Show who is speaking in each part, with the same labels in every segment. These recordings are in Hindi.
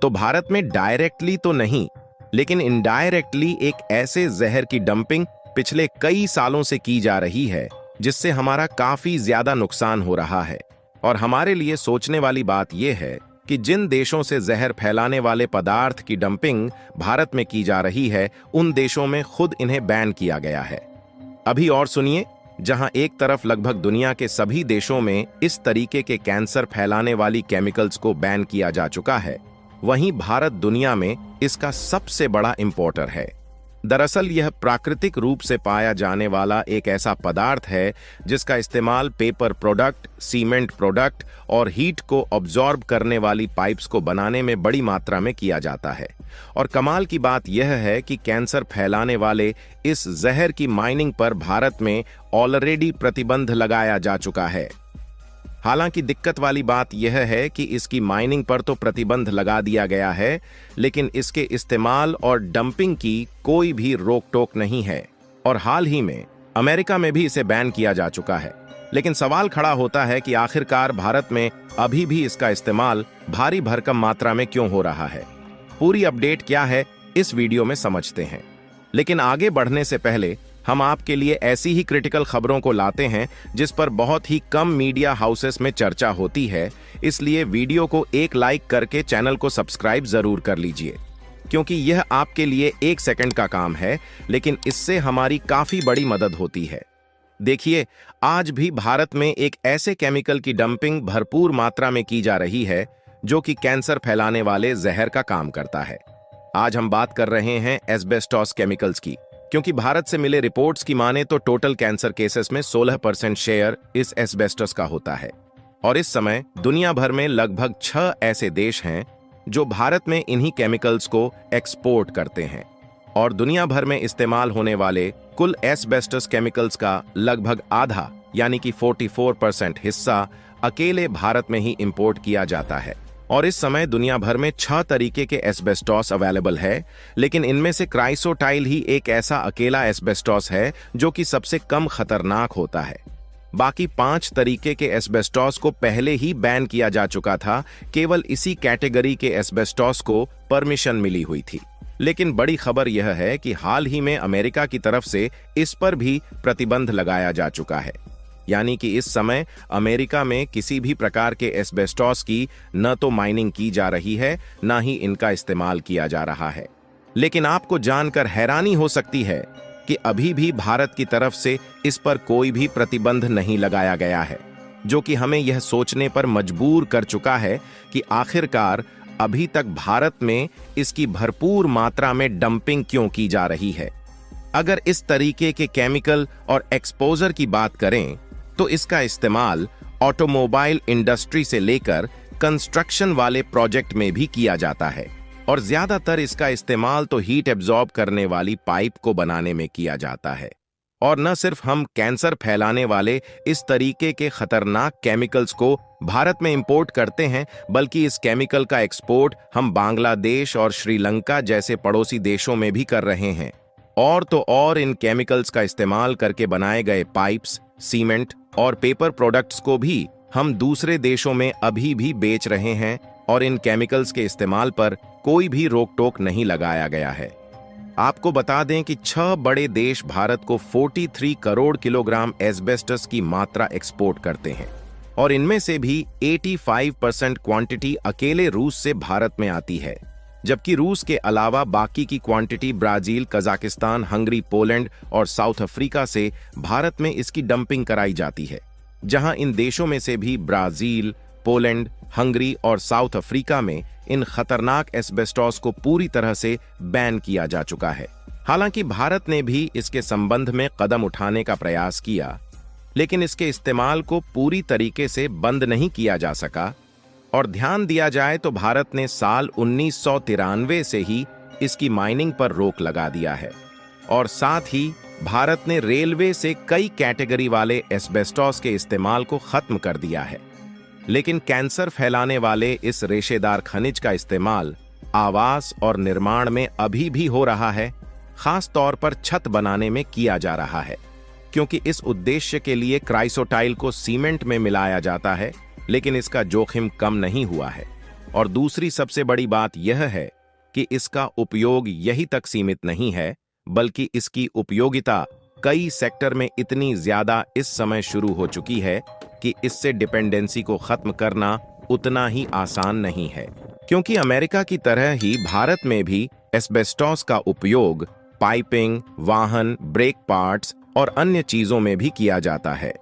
Speaker 1: तो भारत में डायरेक्टली तो नहीं, लेकिन इनडायरेक्टली एक ऐसे जहर की डंपिंग पिछले कई सालों से की जा रही है जिससे हमारा काफी ज्यादा नुकसान हो रहा है। और हमारे लिए सोचने वाली बात यह है कि जिन देशों से जहर फैलाने वाले पदार्थ की डंपिंग भारत में की जा रही है, उन देशों में खुद इन्हें बैन किया गया है। अभी और सुनिए, जहां एक तरफ लगभग दुनिया के सभी देशों में इस तरीके के कैंसर फैलाने वाली केमिकल्स को बैन किया जा चुका है, वहीं भारत दुनिया में इसका सबसे बड़ा इंपोर्टर है। दरअसल यह प्राकृतिक रूप से पाया जाने वाला एक ऐसा पदार्थ है जिसका इस्तेमाल पेपर प्रोडक्ट, सीमेंट प्रोडक्ट और हीट को ऑब्जॉर्ब करने वाली पाइप्स को बनाने में बड़ी मात्रा में किया जाता है। और कमाल की बात यह है कि कैंसर फैलाने वाले इस जहर की माइनिंग पर भारत में ऑलरेडी प्रतिबंध लगाया जा चुका है। हालांकि दिक्कत वाली बात यह है कि इसकी माइनिंग पर तो प्रतिबंध लगा दिया गया है, लेकिन इसके इस्तेमाल और डंपिंग की कोई भी रोक टोक नहीं है। और हाल ही में अमेरिका में भी इसे बैन किया जा चुका है। लेकिन सवाल खड़ा होता है कि आखिरकार भारत में अभी भी इसका इस्तेमाल भारी भरकम मात्रा में क्यों हो रहा है। पूरी अपडेट क्या है, इस वीडियो में समझते हैं। लेकिन आगे बढ़ने से पहले हम आपके लिए ऐसी ही क्रिटिकल खबरों को लाते हैं जिस पर बहुत ही कम मीडिया हाउसेस में चर्चा होती है। इसलिए वीडियो को एक लाइक करके चैनल को सब्सक्राइब जरूर कर लीजिए, क्योंकि यह आपके लिए 1 सेकंड का काम है, लेकिन इससे हमारी काफी बड़ी मदद होती है। देखिए, आज भी भारत में एक ऐसे केमिकल की डंपिंग भरपूर मात्रा में की जा रही है जो कि कैंसर फैलाने वाले जहर का काम करता है। आज हम बात कर रहे हैं एस्बेस्टॉस केमिकल्स की, क्योंकि भारत से मिले रिपोर्ट्स की माने तो टोटल कैंसर केसेस में 16% शेयर इस एस्बेस्टस का होता है। और इस समय दुनिया भर में लगभग 6 ऐसे देश हैं जो भारत में इन्हीं केमिकल्स को एक्सपोर्ट करते हैं। और दुनिया भर में इस्तेमाल होने वाले कुल एस्बेस्टस केमिकल्स का लगभग आधा यानी कि 44% हिस्सा अकेले भारत में ही इंपोर्ट किया जाता है। और इस समय दुनिया भर में 6 तरीके के एस्बेस्टॉस अवेलेबल है, लेकिन इनमें से क्राइसोटाइल ही एक ऐसा अकेला एस्बेस्टॉस है जो कि सबसे कम खतरनाक होता है। बाकी 5 तरीके के एस्बेस्टॉस को पहले ही बैन किया जा चुका था, केवल इसी कैटेगरी के एस्बेस्टॉस को परमिशन मिली हुई थी। लेकिन बड़ी खबर यह है कि हाल ही में अमेरिका की तरफ से इस पर भी प्रतिबंध लगाया जा चुका है। यानी कि इस समय अमेरिका में किसी भी प्रकार के एस्बेस्टॉस की न तो माइनिंग की जा रही है, न ही इनका इस्तेमाल किया जा रहा है। लेकिन आपको जानकर हैरानी हो सकती है कि अभी भी भारत की तरफ से इस पर कोई भी प्रतिबंध नहीं लगाया गया है, जो कि हमें यह सोचने पर मजबूर कर चुका है कि आखिरकार अभी तक भारत में इसकी भरपूर मात्रा में डंपिंग क्यों की जा रही है। अगर इस तरीके के केमिकल और एक्सपोजर की बात करें तो इसका इस्तेमाल ऑटोमोबाइल इंडस्ट्री से लेकर कंस्ट्रक्शन वाले प्रोजेक्ट में भी किया जाता है। और ज्यादातर इसका इस्तेमाल तो हीट एब्जॉर्ब करने वाली पाइप को बनाने में किया जाता है। और न सिर्फ हम कैंसर फैलाने वाले इस तरीके के खतरनाक केमिकल्स को भारत में इंपोर्ट करते हैं, बल्कि इस केमिकल का एक्सपोर्ट हम बांग्लादेश और श्रीलंका जैसे पड़ोसी देशों में भी कर रहे हैं। और तो और इन केमिकल्स का इस्तेमाल करके बनाए गए पाइप्स, सीमेंट और पेपर प्रोडक्ट्स को भी हम दूसरे देशों में अभी भी बेच रहे हैं, और इन केमिकल्स के इस्तेमाल पर कोई भी रोक टोक नहीं लगाया गया है। आपको बता दें कि 6 बड़े देश भारत को 43 करोड़ किलोग्राम एस्बेस्टस की मात्रा एक्सपोर्ट करते हैं, और इनमें से भी 85% क्वांटिटी अकेले रूस से भारत में आती है, जबकि रूस के अलावा बाकी की quantity Brazil, Kazakhstan, Hungary, Poland और साउथ अफ्रीका से भारत में इसकी डंपिंग कराई जाती है। जहां इन देशों में से भी ब्राजील, पोलैंड, हंगरी और साउथ अफ्रीका में इन खतरनाक एस्बेस्टॉस को पूरी तरह से बैन किया जा चुका है। हालांकि भारत ने भी इसके संबंध में कदम उठाने का प्रयास किया, लेकिन इसके इस्तेमाल को पूरी तरीके से बंद नहीं किया जा सका। और ध्यान दिया जाए तो भारत ने साल 1993 से ही इसकी माइनिंग पर रोक लगा दिया है। और साथ ही भारत ने रेलवे से कई कैटेगरी वाले एस्बेस्टॉस के इस्तेमाल को खत्म कर दिया है। लेकिन कैंसर फैलाने वाले इस रेशेदार खनिज का इस्तेमाल आवास और निर्माण में अभी भी हो रहा है, खास तौर पर छत बनाने में किया जा रहा है, क्योंकि इस उद्देश्य के लिए क्राइसोटाइल को सीमेंट में मिलाया जाता है, लेकिन इसका जोखिम कम नहीं हुआ है। और दूसरी सबसे बड़ी बात यह है कि इसका उपयोग यही तक सीमित नहीं है, बल्कि इसकी उपयोगिता कई सेक्टर में इतनी ज्यादा इस समय शुरू हो चुकी है कि इससे डिपेंडेंसी को खत्म करना उतना ही आसान नहीं है। क्योंकि अमेरिका की तरह ही भारत में भी एस्बेस्टॉस का उपयोग पाइपिंग, वाहन, ब्रेक पार्ट्स और अन्य चीजों में भी किया जाता है।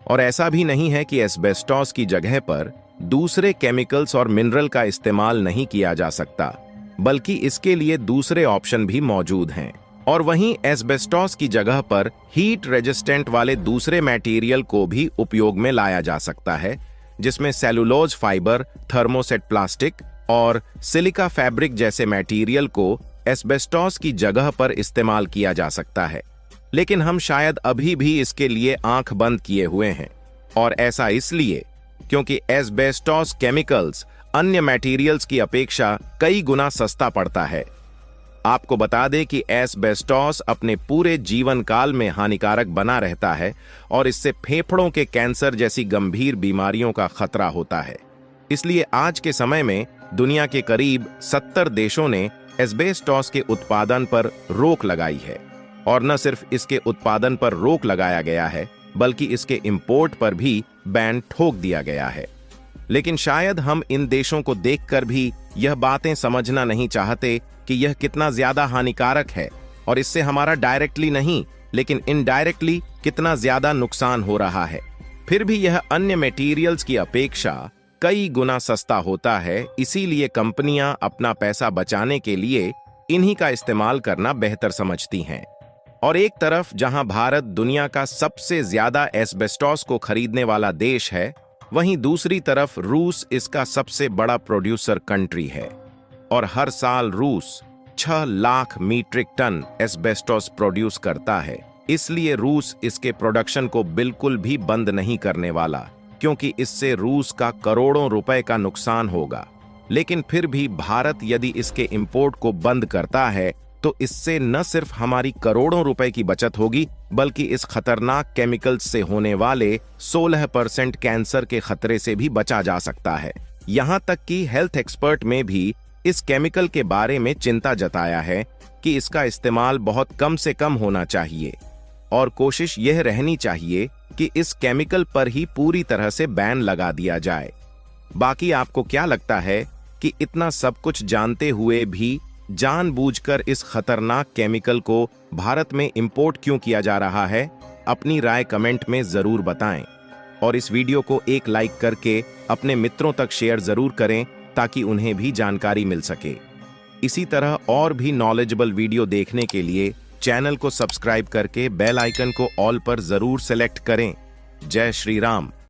Speaker 1: और ऐसा भी नहीं है कि एस्बेस्टॉस की जगह पर दूसरे केमिकल्स और मिनरल का इस्तेमाल नहीं किया जा सकता, बल्कि इसके लिए दूसरे ऑप्शन भी मौजूद हैं। और वहीं एस्बेस्टॉस की जगह पर हीट रेजिस्टेंट वाले दूसरे मटेरियल को भी उपयोग में लाया जा सकता है, जिसमें सेलुलोज फाइबर, थर्मोसेट प्लास्टिक और सिलिका फैब्रिक जैसे मटेरियल को एस्बेस्टॉस की जगह पर इस्तेमाल किया जा सकता है। लेकिन हम शायद अभी भी इसके लिए आंख बंद किए हुए हैं, और ऐसा इसलिए क्योंकि एस्बेस्टॉस केमिकल्स अन्य मटेरियल्स की अपेक्षा कई गुना सस्ता पड़ता है। आपको बता दें कि एस्बेस्टॉस अपने पूरे जीवन काल में हानिकारक बना रहता है और इससे फेफड़ों के कैंसर जैसी गंभीर बीमारियों का खतरा होता है। इसलिए आज के समय में दुनिया के करीब 70 देशों ने एस्बेस्टॉस के उत्पादन पर रोक लगाई है। और न सिर्फ इसके उत्पादन पर रोक लगाया गया है, बल्कि इसके इंपोर्ट पर भी बैन ठोक दिया गया है। लेकिन शायद हम इन देशों को देखकर भी यह बातें समझना नहीं चाहते कि यह कितना ज्यादा हानिकारक है और इससे हमारा डायरेक्टली नहीं, लेकिन इनडायरेक्टली कितना ज्यादा नुकसान हो रहा है। फिर भी यह अन्य मटेरियल्स की अपेक्षा कई गुना सस्ता होता है, इसीलिए कंपनियां अपना पैसा बचाने के लिए इन्हीं का इस्तेमाल करना बेहतर समझती हैं। और एक तरफ जहां भारत दुनिया का सबसे ज्यादा एस्बेस्टॉस को खरीदने वाला देश है, वहीं दूसरी तरफ रूस इसका सबसे बड़ा प्रोड्यूसर कंट्री है। और हर साल रूस 6 लाख मीट्रिक टन एस्बेस्टॉस प्रोड्यूस करता है। इसलिए रूस इसके प्रोडक्शन को बिल्कुल भी बंद नहीं करने वाला, क्योंकि इससे रूस का करोड़ों रुपए का नुकसान होगा। लेकिन फिर भी भारत यदि इसके इंपोर्ट को बंद करता है तो इससे न सिर्फ हमारी करोड़ों रुपए की बचत होगी, बल्कि इस खतरनाक केमिकल्स से होने वाले 16% कैंसर के खतरे से भी बचा जा सकता है। यहां तक कि हेल्थ एक्सपर्ट में भी इस केमिकल के बारे में चिंता जताया है कि इसका इस्तेमाल बहुत कम से कम होना चाहिए और कोशिश यह रहनी चाहिए कि इस केमिकल पर ही पूरी तरह से बैन लगा दिया जाए। बाकी आपको क्या लगता है कि इतना सब कुछ जानते हुए भी जानबूझकर इस खतरनाक केमिकल को भारत में इंपोर्ट क्यों किया जा रहा है? अपनी राय कमेंट में जरूर बताएं और इस वीडियो को एक लाइक करके अपने मित्रों तक शेयर जरूर करें ताकि उन्हें भी जानकारी मिल सके। इसी तरह और भी नॉलेजेबल वीडियो देखने के लिए चैनल को सब्सक्राइब करके बेल आइकन को ऑल पर जरूर सेलेक्ट करें। जय श्री राम।